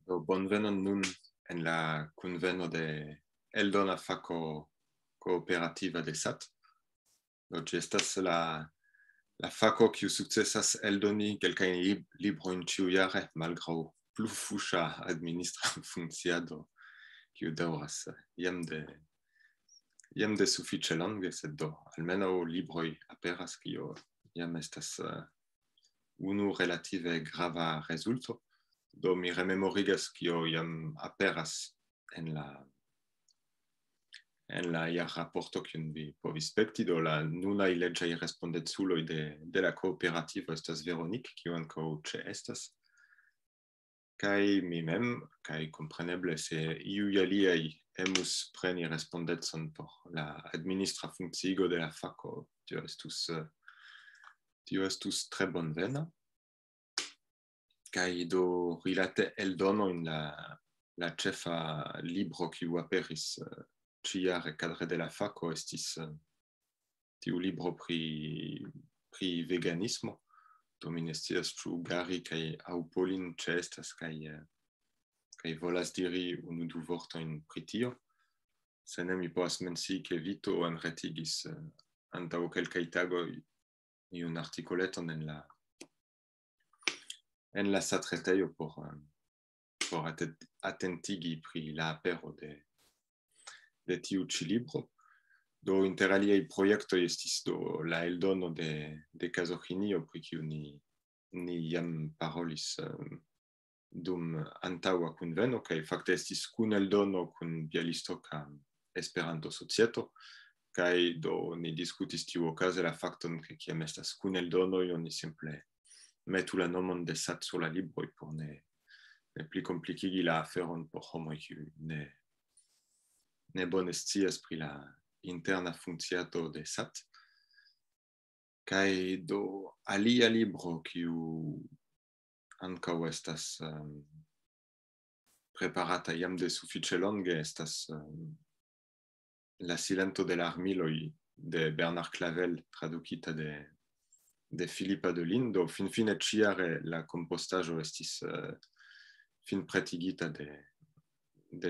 Bonvenon nun en la kunveno de Eldona Fako Cooperativa de SAT. Ĝi estas la fako kiu sukcesas eldoni kelkajn librojn ĉiujare malgraŭ pluvfuŝa administra funkciado kiu daŭras jam de sufiĉe longe, sed do almenaŭ libroj aperas, kio jam estas unu relative grava rezulto. Do mi rememorigas kio jam aperas en la raporto kiun vi povis spekti, do la nunaj leĝaj respondeculoj de la kooperativo estas Veronique, kiu ankaŭ ĉeestas, kaj mi mem, kaj kompreneble se iuj aliaj emus preni respondecon por la administra funkciigo de la fako, tio estus tre bonvena. Kaj do rilate eldonojn la ĉefa libro kiu aperis ĉiujare kadre de la fako estis tiu libro pri veganismo. Do mi ne scias ĉu Gari kaj aŭ Pauline ĉeestas kaj volas diri unu du vortojn pri tio. Se ne, mi povas mencii ke Vito enretigis antaŭ kelkaj tagoj iun artikoleton en la SAT-retejo por atentigi pri la apero de tiu ĉi libro. Do inter aliaj projektoj estis do la eldono de Kazoĥinio, pri kiu ni jam parolis dum antaŭa kunveno, kaj fakte estis kuneldono kun Bjalistoka Esperanto-Societo, kaj do ni diskutis tiuokaze la fakton, ke kiam estas kuneldonoj, oni simple metu la nomon de SAT sur la libroj por ne pli komplikigi la aferon por homoj kiuj ne bone scias pri la interna funkciado de SAT. Kaj do alia libro kiu ankaŭ estas preparata jam de sufiĉe longe estas La silento de la armiloj de Bernard Clavel, tradukita de Philippa Adeline. Do finfine ĉiare la kompostaĵo estis finpretigita de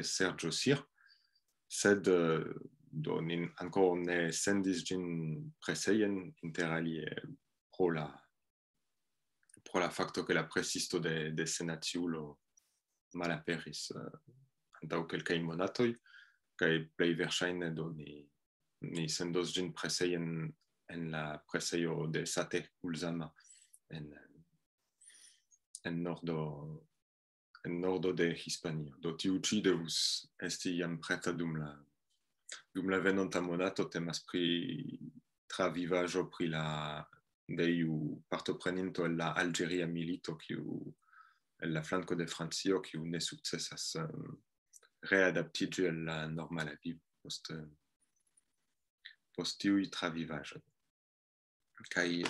Sergio Sir, sed do ni ankoraŭ ne sendis ĝin presejen, inter alie pro la fakto ke la presisto de Senaciulo malaperis antaŭ kelkaj monatoj, kaj plej verŝajne do ni sendos ĝin presejen en la presejo de Sate Ulzama en nordo de Hispanio. Do tiu ĉi devus esti jam preta dum la venonta monato. Temas pri travivaĵo pri de iu partopreninto el la Alĝeria milito, el la flanko de Francio, kiu ne sukcesas readaptiĝi al la normala vivo post tiuj travivaĵoj. Kaj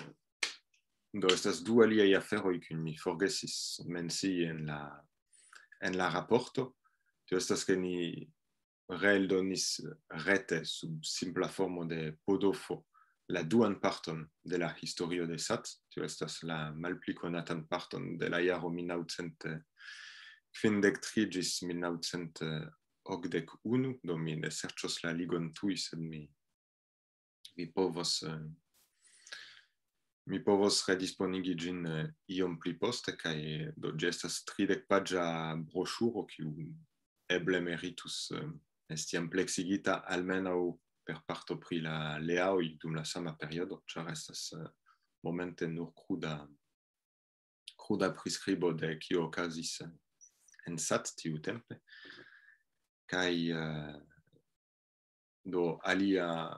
do estas du aliaj aferoj kiujn mi forgesis mencii en la raporto. Tio estas ke ni reeldonis rete sub simpla formo de podofo la duan parton de la historio de SAT. Tio estas la malpli konatan parton de la jaro 1953 ĝis 1981, do mi ne serĉos la ligon tuj, sed mi povos redisponigi ĝin iom pli poste, kaj do ĝi estas 30-paĝa broŝuro, kiu eble meritus esti ampleksigita almenaŭ per parto pri la leaoj dum la sama periodo, ĉar estas momente nur kruda priskribo de kio okazis en SAT tiutempe. Kaj do alia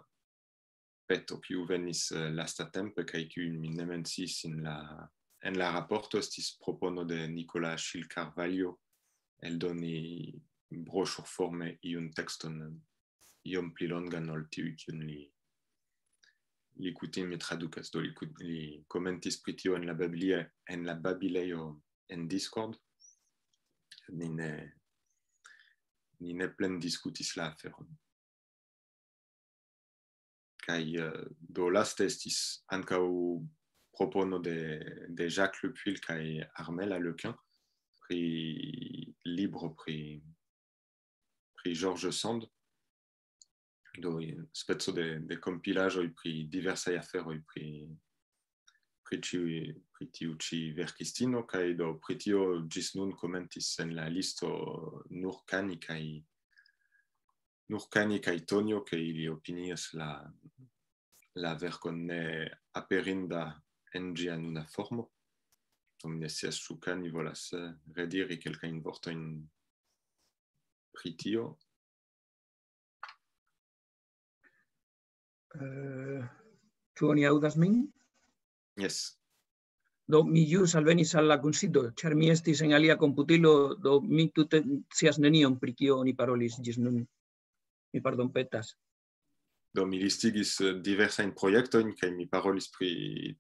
peto kiu venis lastatempe kaj kiun mi ne menciis en la raporto estis propono de Nicolas Achille Carvalho eldoni broŝurforme iun tekston iom pli longan ol tiuj kiun li kutime tradukas. Do li komentis pri tio en la babilejo en Discord. Ni ne plen diskutis la aferon. Kaj do laste estis ankaŭ propono de Jacques Lepuil kaj Armella Lequin pri libro pri George Sand, do spezzo de compilaggio pri diversaj aferoj pri tiu ĉi verkistino, kaj do pri tio ĝis nun komentis en la listo nur Kani kaj Tonio, ke ili opinias la verkon ne aperinda en ĝia nuna formo. Do mi ne scias ĉu Kani volas rediri kelkajn vortojn pri tio. Ĉu oni aŭdas min? Yes. Do mi ĵus alvenis al la kunsido, ĉar mi estis en alia komputilo, do mi tute scias nenion pri kio oni parolis ĝis nun. Mi pardonpetas. Do mi listigis diversajn projektojn kaj mi parolis pri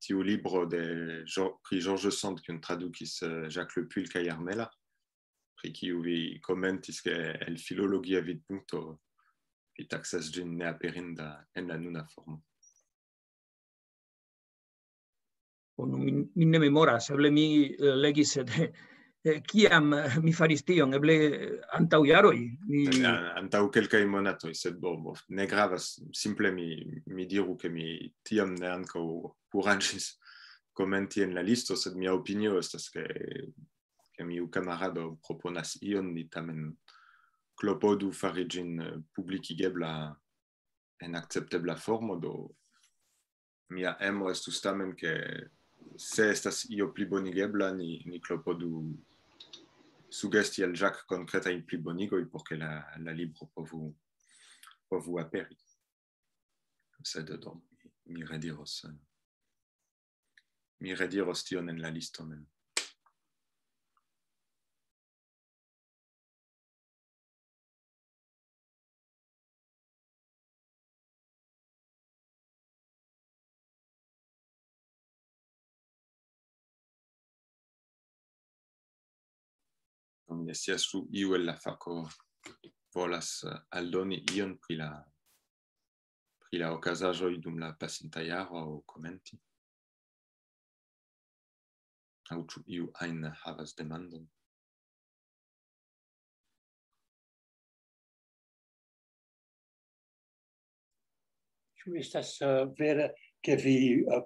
tiu libro pri George Sand, kiun tradukis Jacques Lepul kaj Armela, pri kiu vi komentis ke el filologia vidpunkto vi taksas ĝin neaperinda en la nuna formo. Mi ne memoras, eble mi legis, kiam mi faris tion, eble antaŭ jaroj. Antaŭ kelkaj monatoj, sed ne gravas, simple mi diru ke mi tiam ne ankaŭ kuraĝis komenti en la listo, sed mia opinio estas ke miu kamarado proponas ion, ni tamen klopodu fari ĝin publikigebla en akceptebla formo, do mia emo estus tamen ke se estas io plibonigebla, ni klopodu sugesti al Jacques konkretajn plibonigoj por ke la libro povu aperi. Sed do mi rediros tion en la listo mem. Mi ne scias ĉu iu el la fako volas aldoni ion pri la okazaĵoj dum la pasinta jaro aŭ komenti. Aŭ ĉu iu ajn havas demandon? Ĉu estas vere ke vi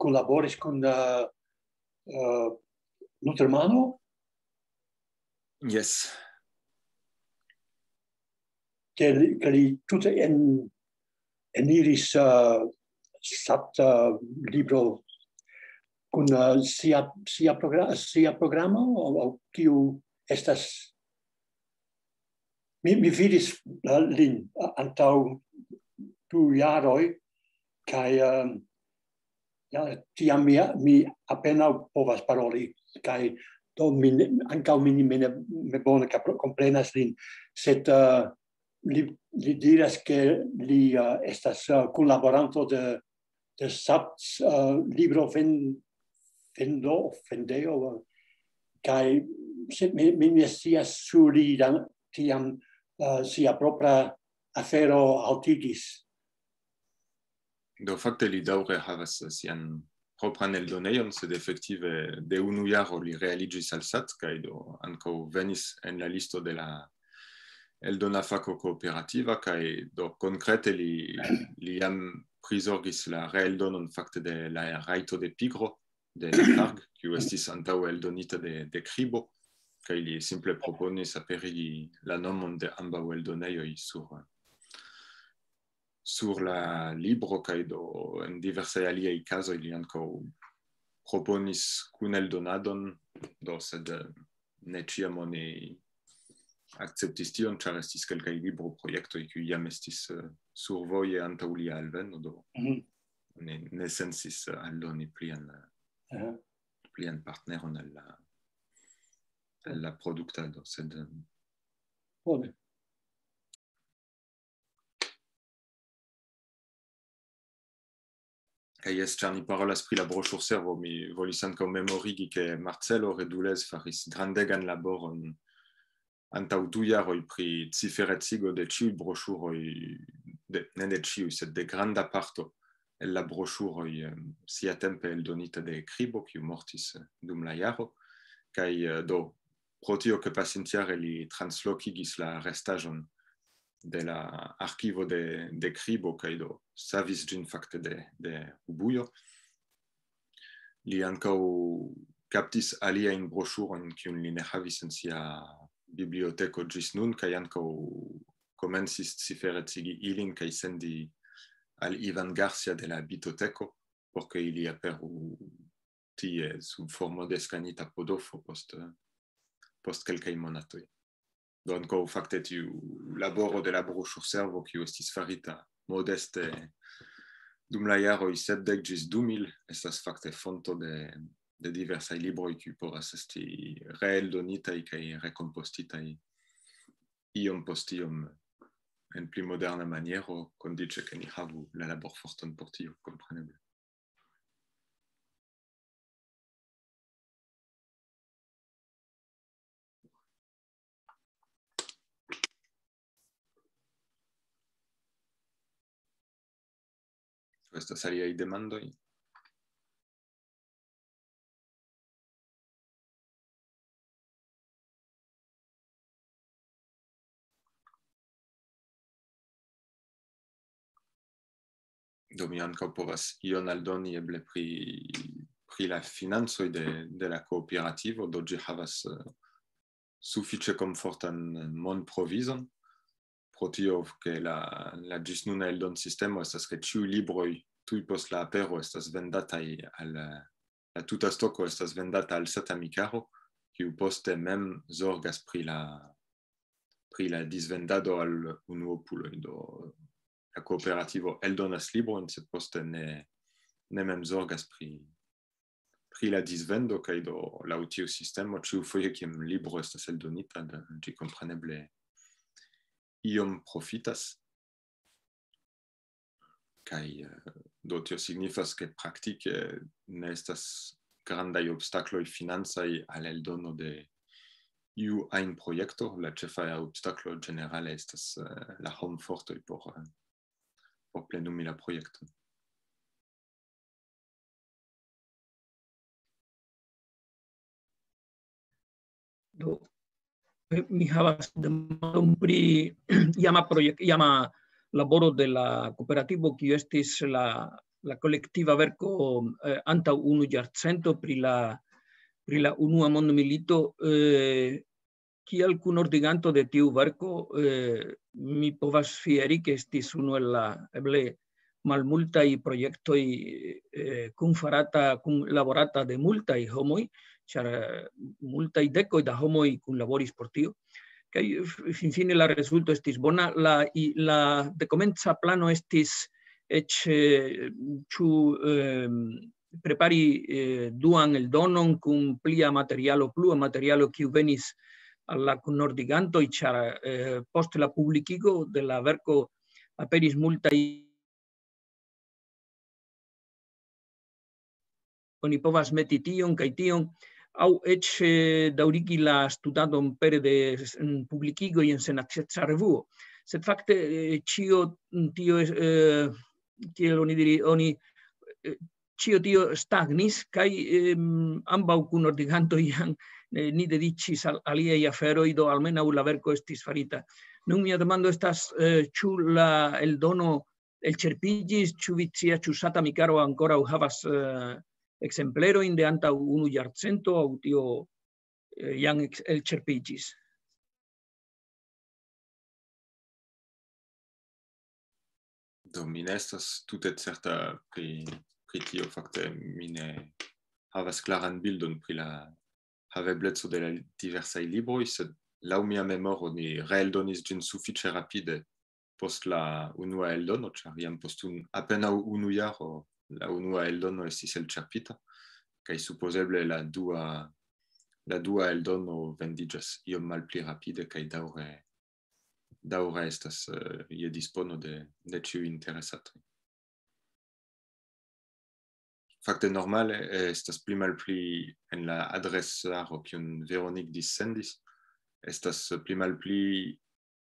kunlaboris kun Lutermano? Yes. Che li tute eniris libro kun sia programo aŭ kiu estas. Mi vidis lin antaŭ 2 jaroj kaj tiam mi apenaŭ povas paroli kaj do ankaŭ mi ne bone komprenas lin, sed li diras ke li estas kunlaboranto de SAPS libro vendejo, kaj mi ne scias ĉu li tiam sia propra afero altigis. Do fakte li daŭre havas sian propran eldonejon, sed efektive de unu jaro li realiĝis al SAT, kaj do ankaŭ venis en la listo de la eldona fako kooperativa, kaj do konkrete li jam prizorgis la reeldonon fakte de la rajto de pigro de la Targ, kiu estis antaŭ eldonita de Kribo, kaj li simple proponis aperigi la nomon de ambaŭ eldonejoj sur la libro, kaj do en diversaj aliaj kazoj li ankaŭ proponis kuneldonadon, do sed ne ĉiam oni akceptis tion, ĉar estis kelkaj libroprojektoj kiuj jam estis survoje antaŭ lia alveno, do ne sensis aldoni plian partneron al la produktado, sed bone. Kaj jes, ĉar ni parolas pri la broŝurservo, mi volis ankaŭ memorigi ke Marcelo Redulez faris grandegan laboron antaŭ 2 jaroj pri ciferecigo de ĉiuj broŝuroj, ne de ĉiuj, sed de granda parto el la broŝuroj siatempe eldonita de Kribo, kiu mortis dum la jaro. Kaj do pro tio que pacientiare li translocigis la restajon de la archivo de Cribo kaj do savis ĝin fakte de Ubujo. Li ankaŭ captis aliajn broŝurojn kiujn li ne havis en sia biblioteko ĝis nun kaj ankaŭ komencis ciferecigi ilin kaj sendi al Ivan Garcia de la Bitoteko por ke ili aperu tie sub formo de skanita podofo post kelkaj monatoj. Do ankaŭ fakte tiu laboro de la broŝurservo kiu estis farita modeste dum la jaroj 70 ĝis 2000 estas fakte fonto de diversaj libroj kiuj povas esti reeldonitaj kaj rekompostitaj iom post iom en pli moderna maniero, kondiĉe ke ni havu la laborforton por tio, kompreneble. Estas aliaj demandoj? Do mi ankaŭ povas ion aldoni eble pri la financoj de la kooperativo, do ĝi havas sufiĉe komfortan monprovizon, pro tio ke la ĝis nuna eldonsistemo estas ke ĉiuj libroj tuj post la apero estas vendataj al la tuta stoko estas vendata al satamikaro, kiu poste mem zorgas pri la disvendado al unuopuloj. Do la kooperativo eldonas librojn, sed poste ne mem zorgas pri la disvendo, kaj do laŭ tiu sistemo ĉiufoje kiam libro estas eldonita, ĝi kompreneble iom profitas. Kaj do tio signifas ke praktike ne estas grandaj obstakloj financaj al eldono de iu ajn projekto. La ĉefa obstaklo ĝenerale estas la homfortoj por plenumi la projekton. Do mi havas demandon pri iama laboro de la kooperativo kiu estis la kolektiva verko antaŭ unu jarcento pri la unua mondmilito. Kiel kunordiganto de tiu verko, mi povas fieri ke estis unu el la eble malmultaj projektoj kunlaborata de multaj homoj, ĉar multaj dekoj da homoj kunlaboris por tio. Kaj finfine la rezulto estis bona. La dekomenca plano estis eĉ ĉu prepari duan eldonon kun plua materialo kiu venis al la kunordigantoj, ĉar post la publikigo de la verko aperis multaj. Oni povas meti tion kaj tion, aŭ eĉ daŭrigi la studadon pere de publikigoj en senakceca revuo. Sed fakte ĉio tio kiel oni diri, ĉio tio stagnis kaj ambaŭ kunordigantoj jam ni dediĉis al aliaj aferoj, do almenaŭ la verko estis farita. Nun mia demando estas, ĉu la eldono elĉerpiĝis, ĉu vi scias, ĉu satamikaro ankoraŭ havas ekzemplerojn de antaŭ unu jarcento, aŭ tio jam elĉerpiĝis? Do mi ne estas tute certa pri tio, fakte mi ne havas klaran bildon pri la havebleco de la diversaj libroj, sed laŭ mia memoro ni reeldonis ĝin sufiĉe rapide post la unua eldono, ĉar jam post apenaŭ unu jaro la unua eldono estis elĉerpita, kaj supozeble la dua eldono vendiĝas iom malpli rapide kaj daŭre estas je dispono de ĉiuj interesatoj. Fakte normale estas pli malpli en la adresaro kiun Veronique dissendis, estas pli malpli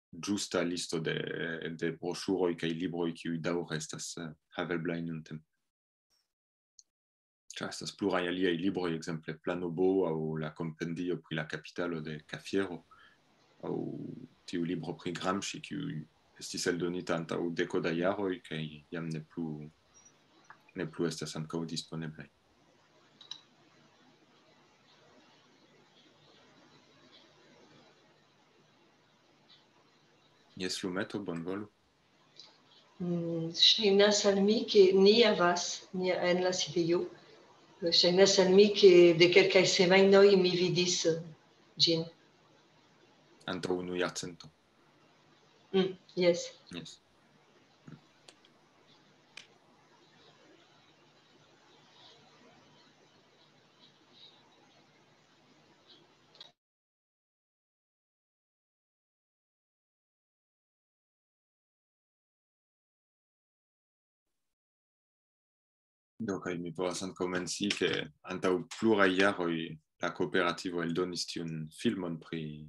ĝusta listo de broŝuroj kaj libroj kiuj daŭre estas haveblaj nuntempe. estas pluraj aliaj libroj, ekzemple Planobo aŭ la kompendio pri la kapitalo de Cafiero, aŭ tiu libro pri Gramsci, kiu estis eldonita antaŭ deko da jaroj kaj jam ne plu estas ankaŭ disponeblaj. Jes, Lumeto, bonvolu. Ŝajnas al mi, ke ni havas en la sidejo. Ŝajnas al mi, ke de kelkaj semajnoj mi vidis ĝin. Antaŭ unu jarcento. Yes. Yes. Do, kaj mi povas ankaŭ mencii, ke antaŭ pluraj jaroj la kooperativo eldonis tiun filmon pri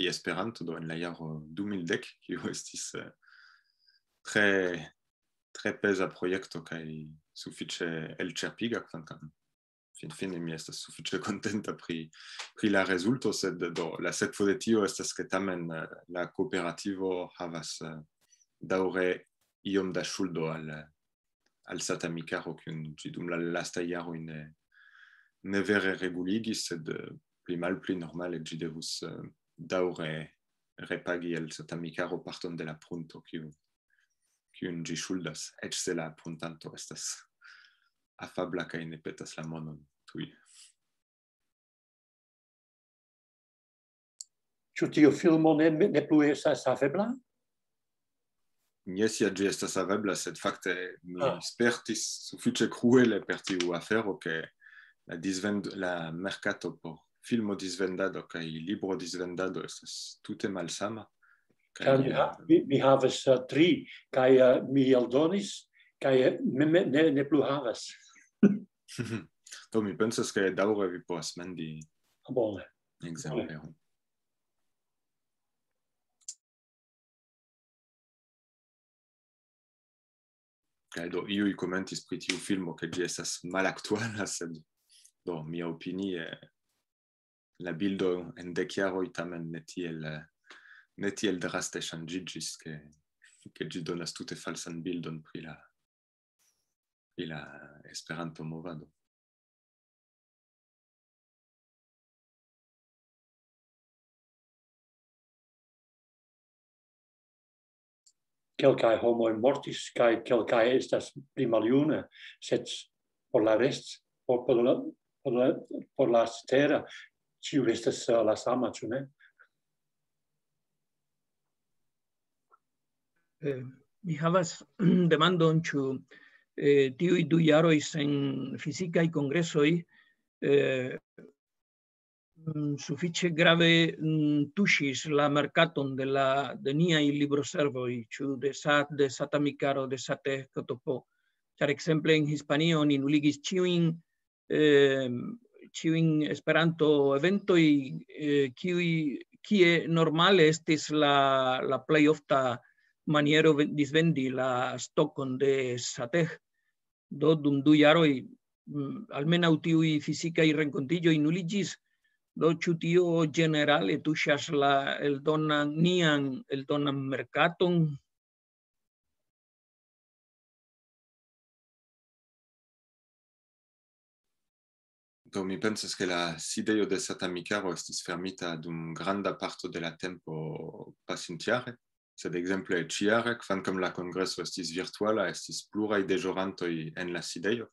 Esperanto, do en la jaro 2010, kiu estis tre peza projekto kaj sufiĉe elĉerpiga, kvankam finfine mi estas sufiĉe kontenta pri la rezulto, sed do la sekvo de tio estas ke tamen la kooperativo havas daŭre iom da ŝuldo al Satamikaro, kiun ĝi dum la lastaj jaroj ne vere reguligis, sed pli malpli normale ĝi devus daŭre repagi al Satamikaro parton de la prunto kiun ĝi ŝuldas, eĉ se la pruntanto estas afabla kaj ne petas la monon tuj. Ĉu tiu filmo ne plu estas havebla? Jes, ja ĝi estas havebla, sed fakte mi spertis sufiĉe kruele per tiu afero, ke la merkato por filmo disvendado kaj libro disvendado estas tute malsama. Mi havas 3 kaj mi eldonis kaj ne plu havas. Do mi pensas ke daŭre vi povas mendi Bone. ekzempleron. Kaj do iuj komentis pri tiu filmo ke ĝi estas malaktuala, sed do mia opinie la bildo en 10 jaroj tamen ne tiel draste ŝanĝiĝis, ke ĝi donas tute falsan bildon pri la Esperanto-movado. Kelkaj homoj mortis kaj kelkaj estas pli maljuna, sed por la rest, por la cetera, ĉiu estas la sama, ĉu ne? Mi havas demandon, ĉu tiuj 2 jaroj en fizikaj kongresoj sufiĉe grave tuŝis la merkaton de niaj libroservoj, ĉu de Satamikaro, de Sateh Kotopo. Ĉar ekzemple en Hispanio oni nuligis ĉiujn Esperanto-eventoj, kie normale estis la plej ofta maniero disvendi la stokon de Sateh. Do dum 2 jaroj almenaŭ tiuj fizikaj renkontiĝoj nuliĝis. Do ĉu tio ĝenerale tuŝas nian eldonan merkaton? Do mi pensas ke la sidejo de Satamikaro estis fermita dum granda parto de la tempo pasintjare, sed ekzemple ĉiare, kvankam la kongreso estis virtuala, estis pluraj deĵorantoj en la sidejo,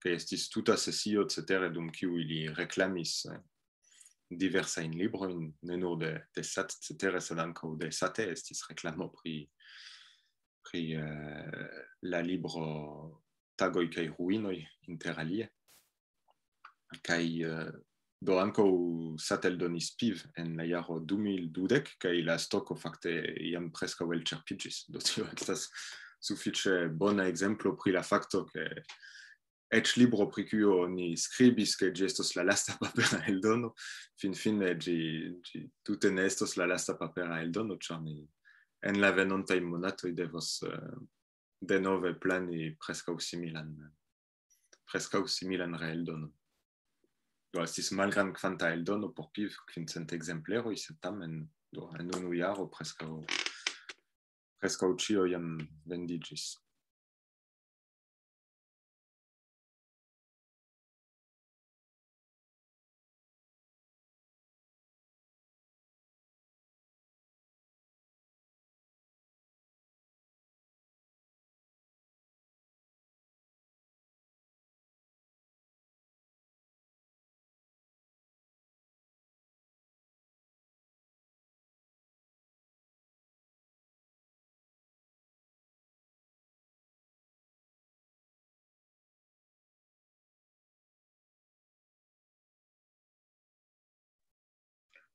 kaj estis tuta sesio cetere dum kiu ili reklamis diversajn librojn, ne nur de Sat cetere, sed ankaŭ de Sate estis reklamo pri la libro Tagoj kaj ruinoj inter alie. Kaj do ankaŭ Sat eldonis Piv en la jaro 2012, kaj la stoko fakte jam preskaŭ elĉerpiĝis. Do tio estas sufiĉe bona ekzemplo pri la fakto, ke eĉ libro pri kiu oni skribis ke ĝi estos la lasta papera eldono, finfine ĝi tute ne estos la lasta papera eldono, ĉar ni en la venontaj monatoj devos denove plani preskaŭ similan presque simile en Eldon. Do estis malgrand quanta Eldono por piv 500 exempleroj, sed tamen do en unu jaro preskaŭ ĉio jam vendiĝis.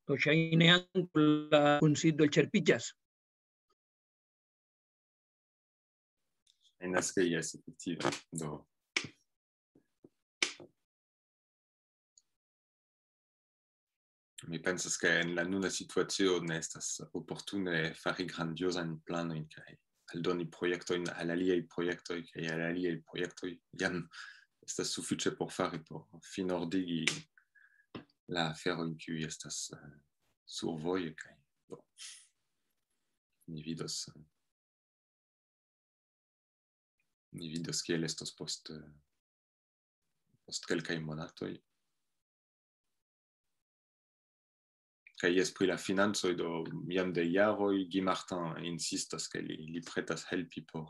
Do ŝajne ankaŭ la kunsido elĉerpiĝas. Ŝajnas ke jes, efektive. Do mi pensas ke en la nuna situacio ne estas oportune fari grandiozajn planojn kaj aldoni projektojn al aliaj projektoj kaj al aliaj projektoj jam estas sufiĉe por fari por finordigi la aferojn kiuj estas survoje kaj do ni vidos kiel estos post kelkaj monatoj. Kaj jes pri la financoj do jam de jaroj Guy Martin insistas ke li pretas helpi por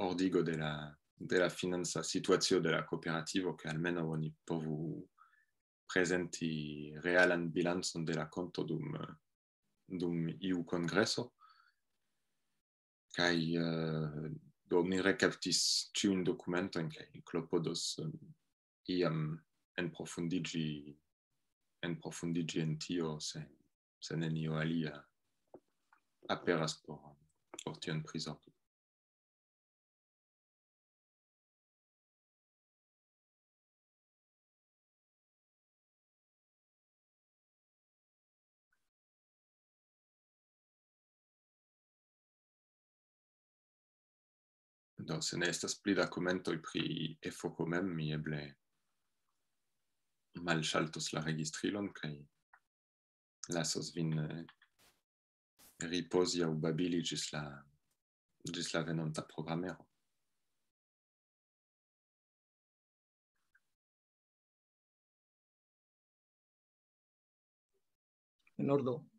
ordigo de la financa situacio de la kooperativo, ke almenaŭ oni povu prezenti realan bilancon de la konto dum iu kongreso. Kaj do mi rekaptis ĉiujn dokumentojn kaj klopodos iam enprofundiĝi en tio se nenio alia aperas por tion prizorgi. Do se ne estas pli da komentoj pri efoko mem, mi eble malŝaltos la registrilon kaj lasos vin ripozi aŭ babili ĝis la venonta programero. En ordo.